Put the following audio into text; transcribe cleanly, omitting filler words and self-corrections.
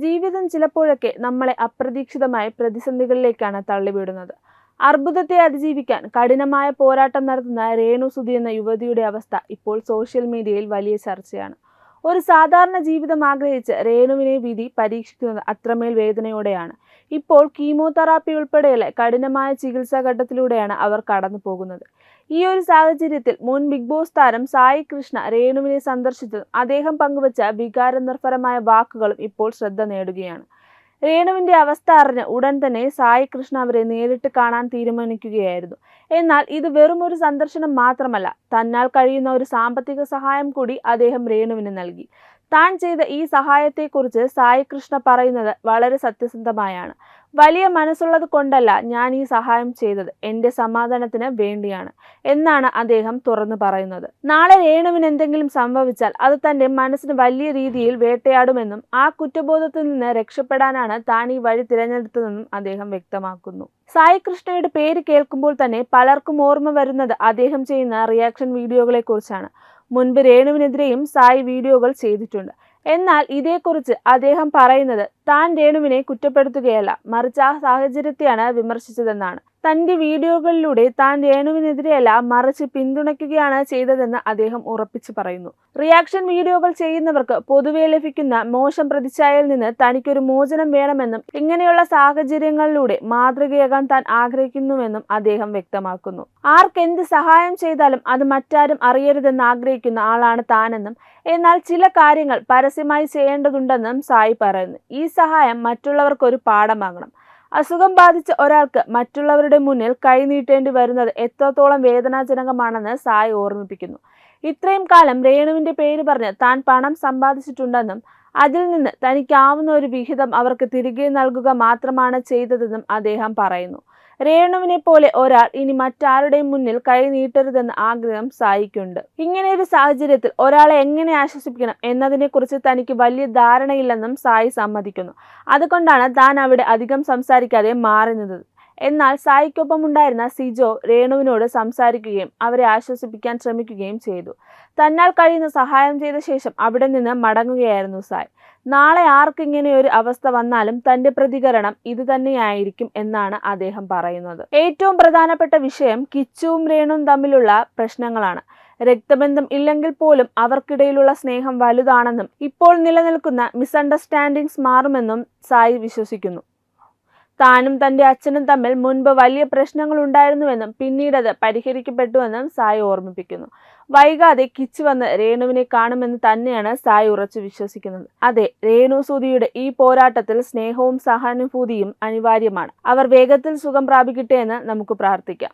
ജീവിതം ചിലപ്പോഴൊക്കെ നമ്മളെ അപ്രതീക്ഷിതമായ പ്രതിസന്ധികളിലേക്കാണ് തള്ളിവിടുന്നത്. അർബുദത്തെ അതിജീവിക്കാൻ കഠിനമായ പോരാട്ടം നടത്തുന്ന രേണു സുധി എന്ന യുവതിയുടെ അവസ്ഥ ഇപ്പോൾ സോഷ്യൽ മീഡിയയിൽ വലിയ ചർച്ചയാണ്. ഒരു സാധാരണ ജീവിതം ആഗ്രഹിച്ച് രേണുവിനെ വിധി പരീക്ഷിക്കുന്നത് അത്രമേൽ വേദനയോടെയാണ്. ഇപ്പോൾ കീമോതെറാപ്പി ഉൾപ്പെടെയുള്ള കഠിനമായ ചികിത്സാ ഘട്ടത്തിലൂടെയാണ് അവർ കടന്നു പോകുന്നത്. ഈ ഒരു സാഹചര്യത്തിൽ മുൻ ബിഗ് ബോസ് താരം സായി കൃഷ്ണ രേണുവിനെ സന്ദർശിച്ചതും അദ്ദേഹം പങ്കുവച്ച വികാരനിർഭരമായ വാക്കുകളും ഇപ്പോൾ ശ്രദ്ധ നേടുകയാണ്. രേണുവിന്റെ അവസ്ഥ അറിഞ്ഞ് ഉടൻ തന്നെ സായി കൃഷ്ണ അവരെ നേരിട്ട് കാണാൻ തീരുമാനിക്കുകയായിരുന്നു. എന്നാൽ ഇത് വെറും ഒരു സന്ദർശനം മാത്രമല്ല, തന്നാൽ കഴിയുന്ന ഒരു സാമ്പത്തിക സഹായം കൂടി അദ്ദേഹം രേണുവിന് നൽകി. താൻ ചെയ്ത ഈ സഹായത്തെക്കുറിച്ച് സായി കൃഷ്ണ പറയുന്നത് വളരെ സത്യസന്ധമായാണ്. വലിയ മനസ്സുള്ളത് കൊണ്ടല്ല ഞാൻ ഈ സഹായം ചെയ്തത്, എൻ്റെ സമാധാനത്തിന് വേണ്ടിയാണ് എന്നാണ് അദ്ദേഹം തുറന്നു പറയുന്നത്. നാളെ രേണുവിന് എന്തെങ്കിലും സംഭവിച്ചാൽ അത് തൻ്റെ മനസ്സിന് വലിയ രീതിയിൽ വേട്ടയാടുമെന്നും ആ കുറ്റബോധത്തിൽ നിന്ന് രക്ഷപ്പെടാനാണ് താൻ ഈ വഴി തിരഞ്ഞെടുത്തതെന്നും അദ്ദേഹം വ്യക്തമാക്കുന്നു. സായി കൃഷ്ണയുടെ പേര് കേൾക്കുമ്പോൾ തന്നെ പലർക്കും ഓർമ്മ വരുന്നത് അദ്ദേഹം ചെയ്യുന്ന റിയാക്ഷൻ വീഡിയോകളെ കുറിച്ചാണ്. മുൻപ് രേണുവിനെതിരെയും സായി വീഡിയോകൾ ചെയ്തിട്ടുണ്ട്. എന്നാൽ ഇതേക്കുറിച്ച് അദ്ദേഹം പറയുന്നത് താൻ രേണുവിനെ കുറ്റപ്പെടുത്തുകയല്ല, മറിച്ച് ആ സാഹചര്യത്തെയാണ് വിമർശിച്ചതെന്നാണ്. തന്റെ വീഡിയോകളിലൂടെ താൻ രേണുവിനെതിരെയല്ല, മറിച്ച് പിന്തുണയ്ക്കുകയാണ് ചെയ്തതെന്ന് അദ്ദേഹം ഉറപ്പിച്ചു പറയുന്നു. റിയാക്ഷൻ വീഡിയോകൾ ചെയ്യുന്നവർക്ക് പൊതുവെ ലഭിക്കുന്ന മോശം പ്രതിച്ഛായയിൽ നിന്ന് തനിക്കൊരു മോചനം വേണമെന്നും ഇങ്ങനെയുള്ള സാഹചര്യങ്ങളിലൂടെ മാതൃകയാകാൻ താൻ ആഗ്രഹിക്കുന്നുവെന്നും അദ്ദേഹം വ്യക്തമാക്കുന്നു. ആർക്കെന്ത് സഹായം ചെയ്താലും അത് മറ്റാരും അറിയരുതെന്ന് ആഗ്രഹിക്കുന്ന ആളാണ് താനെന്നും, എന്നാൽ ചില കാര്യങ്ങൾ പരസ്യമായി ചെയ്യേണ്ടതുണ്ടെന്നും സായി പറയുന്നു. ഈ സഹായം മറ്റുള്ളവർക്കൊരു പാഠമാകണം. അസുഖം ബാധിച്ച ഒരാൾക്ക് മറ്റുള്ളവരുടെ മുന്നിൽ കൈനീട്ടേണ്ടി വരുന്നത് എത്രത്തോളം വേദനാജനകമാണെന്ന് സായി ഓർമ്മിപ്പിക്കുന്നു. ഇത്രയും കാലം രേണുവിന്റെ പേര് പറഞ്ഞ് താൻ പണം സമ്പാദിച്ചിട്ടുണ്ടെന്നും അതിൽ നിന്ന് തനിക്കാവുന്ന ഒരു വിഹിതം അവർക്ക് തിരികെ നൽകുക മാത്രമാണ് ചെയ്തതെന്നും അദ്ദേഹം പറയുന്നു. രേണുവിനെ പോലെ ഒരാൾ ഇനി മറ്റാരുടെയും മുന്നിൽ കൈ നീട്ടരുതെന്ന ആഗ്രഹം സായിക്കുണ്ട്. ഇങ്ങനെ ഒരു സാഹചര്യത്തിൽ ഒരാളെ എങ്ങനെ ആശ്വസിപ്പിക്കണം എന്നതിനെക്കുറിച്ച് തനിക്ക് വലിയ ധാരണയില്ലെന്നും സായി സമ്മതിക്കുന്നു. അതുകൊണ്ടാണ് താൻ അവിടെ അധികം സംസാരിക്കാതെ മാറി നിന്നത്. എന്നാൽ സായിക്കൊപ്പം ഉണ്ടായിരുന്ന സിജോ രേണുവിനോട് സംസാരിക്കുകയും അവരെ ആശ്വസിപ്പിക്കാൻ ശ്രമിക്കുകയും ചെയ്തു. തന്നാൽ കഴിയുന്ന സഹായം ചെയ്ത ശേഷം അവിടെ നിന്ന് മടങ്ങുകയായിരുന്നു സായ്. നാളെ ആർക്കിങ്ങനെ ഒരു അവസ്ഥ വന്നാലും തന്റെ പ്രതികരണം ഇത് തന്നെയായിരിക്കും എന്നാണ് അദ്ദേഹം പറയുന്നത്. ഏറ്റവും പ്രധാനപ്പെട്ട വിഷയം കിച്ചുവും രേണുവും തമ്മിലുള്ള പ്രശ്നങ്ങളാണ്. രക്തബന്ധം ഇല്ലെങ്കിൽ പോലും അവർക്കിടയിലുള്ള സ്നേഹം വലുതാണെന്നും ഇപ്പോൾ നിലനിൽക്കുന്ന മിസ്അണ്ടർസ്റ്റാൻഡിങ്സ് മാറുമെന്നും സായി വിശ്വസിക്കുന്നു. താനും തന്റെ അച്ഛനും തമ്മിൽ മുൻപ് വലിയ പ്രശ്നങ്ങൾ ഉണ്ടായിരുന്നുവെന്നും പിന്നീടത് പരിഹരിക്കപ്പെട്ടുവെന്നും സായി ഓർമ്മിപ്പിക്കുന്നു. വൈകാതെ കിച്ചു വന്ന് രേണുവിനെ കാണുമെന്ന് തന്നെയാണ് സായി ഉറച്ചു വിശ്വസിക്കുന്നത്. അതെ, രേണു സുധിയുടെ ഈ പോരാട്ടത്തിൽ സ്നേഹവും സഹാനുഭൂതിയും അനിവാര്യമാണ്. അവർ വേഗത്തിൽ സുഖം പ്രാപിക്കട്ടെ എന്ന് നമുക്ക് പ്രാർത്ഥിക്കാം.